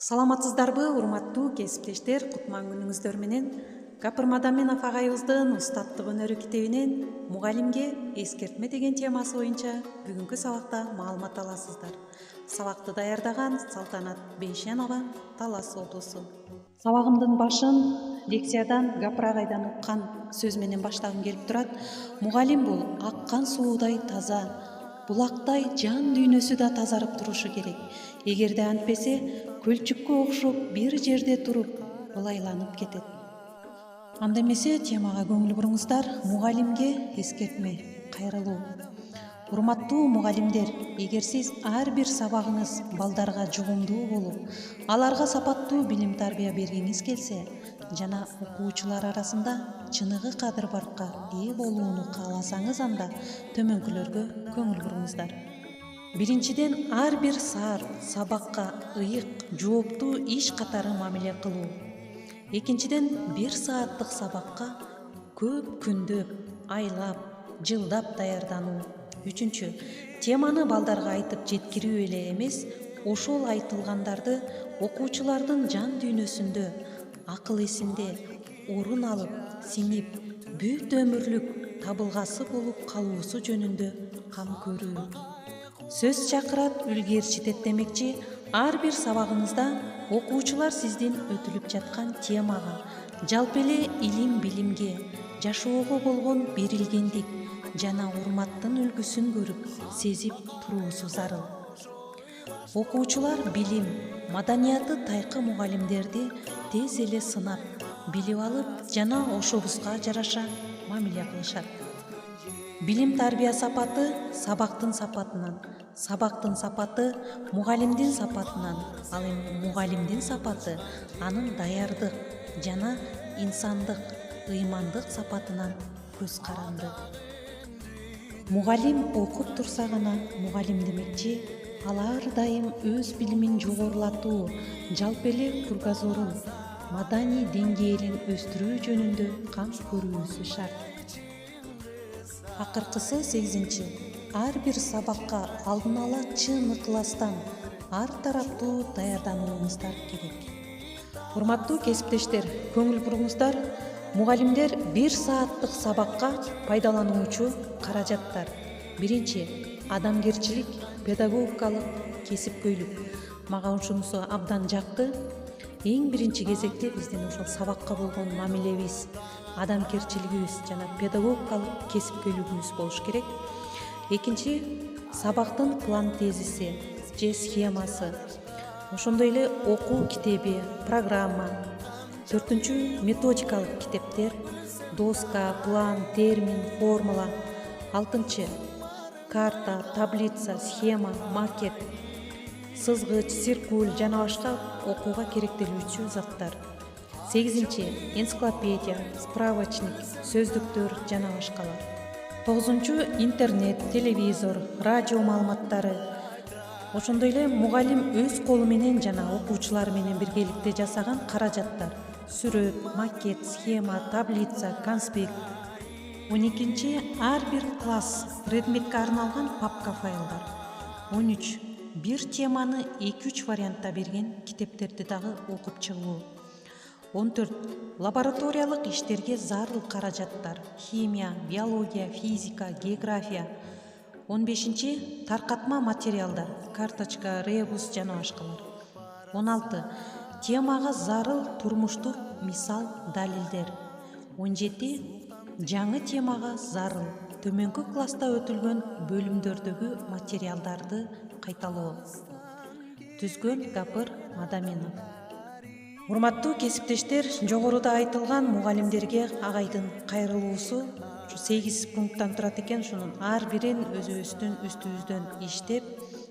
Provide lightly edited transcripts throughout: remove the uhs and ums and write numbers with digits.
Саламатсыздарбы, урматтуу кесиптештер, кутман күнүңүздөр менен. Гапыр Мадаминов агайыбыздын устаттык өнөрү китебинен мугалимге эскертме деген темасы боюнча бүгүнкү сабакта маалымат аласыздар. Сабакты даярдаган Салтанат Бейшенова, Талас облусу. Сабагымдын башын лекциядан Гапыр агайдан уккан сөз менен баштагым келип турат. Мугалим бул аккан суудай таза, булактай жан дүйнөсү да тазарып турушу керек. Эгерде антпесе, көлчүккө окшоп бир жерде туруп ылайланып кетет. Анда эмесе темага көңүл буруңуздар. Мугалимге эскертме, кайрылуу. Урматтуу мугалимдер, эгер сиз ар бир сабагыңыз балдарга жугумдуу болуп, аларга сапаттуу билим тарбия бергиңиз келсе жана окуучулар арасында чыныгы кадыр-баркка ээ болууну кааласаңыз, анда төмөнкүлөргө көңүл буруңуздар. Биринчиден, ар бир сабакка ыйык, жооптуу иш катары мамиле кылуу. Экинчиден, 1 сааттык сабакка көп күндөп, айлап, жылдап даярдануу. Үчүнчү, теманы балдарга айтып жеткирүү эле эмес, ошол айтылгандарды окуучулардын жан дүйнөсүндө, акыл эсинде орун алып, сиңип, бүт өмүрлүк табылгасы болуп калуусу жөнүндө кам көрүү. Сөз чакырат, үлгерчитет демекчи, ар бир сабагыңызда окуучулар сиздин өтүлүп жаткан темага, жалпы эле илим-билимге, жашоого болгон берилгендик жана урматтын үлгүсүн көрүп, сезип туруусу зарыл. Окуучулар билим, маданияты тайкы мугалимдерди тез эле сынап, билип алып жана ошобузга жараша мамиле кылышат. Билим тарбия сапаты сабактын сапатынан, сабактын сапаты мугалимдин сапатынан, ал эми мугалимдин сапаты анын даярдык жана инсандык, ыймандык сапатынан көз каранды. Мугалим окуп турса гана мугалим демекчи, ал ар дайым өз билимин жогорулатуу, жалпы эле кругозорун, маданий деңгээлин өстүрүү жөнүндө кам көрүүсү шарт. Акыркысы 8-чи. Ар бир сабакка алдын ала чын ыкластан ар тараптуу даярданууңуздар керек. Урматтуу кесиптештер, көңүл буруңуздар. Мугалимдер 1 сааттык сабакка пайдалануучу каражаттар. Биринчи, адамгерчилик, педагогикалык кесипкөйлүк. Мага ушунусу абдан жакты. Эң биринчи кезекте биздин ошол сабакка болгон мамилебиз, адамгерчилигибиз жана педагогикалык кесипкөйлүгүбүз болуш керек. Экинчи, сабактын план тезиси же схемасы. Ошондой эле окуу китеби, программа. 4-чү, методикалык китептер, доска, план, термин, формула. 6-чы, карта, таблица, схема, макет, сызгыч, циркуль жана башка окууга керектелүүчү заттар. 8-чи, энциклопедия, справочник, сөздүктөр жана башкалар. 9-чу, интернет, телевизор, радио маалыматтары. Ошондой эле мугалим өз колу менен жана окуучулар менен биргеликте жасаган каражаттар: сүрөт, макет, схема, таблица, конспект. 12-чи, ар бир класс, предметке арналган папка файлдар. 13, бир теманы 2-3 вариантта берген китептерди дагы окуп чыгуу. 14, лабораториялык иштерге зарыл каражаттар: химия, биология, физика, география. 15-чи, таркатма материалдар: карточка, ребус жана башкалар. 16, темага зарыл турмуштук мисал далилдер. 17, жаңы темага зарыл төмөнкү класста өтүлгөн бөлүмдөрдөгү материалдарды кайталоо. Түзгөн Гапыр Мадаминов. Урматтуу кесиптештер, жогоруда айтылган мугалимдерге агайдын кайрылуусу 8 пункттан турат экен. Ушунун ар бирин өзүбүздүн үстүбүздөн иштеп,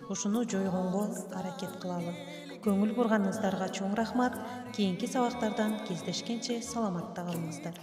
ушуну жойгонго аракет кылалы. Көңүл бурганыңыздарга чоң рахмат. Кийинки сабактардан кездешкенче саламатта калыңыздар.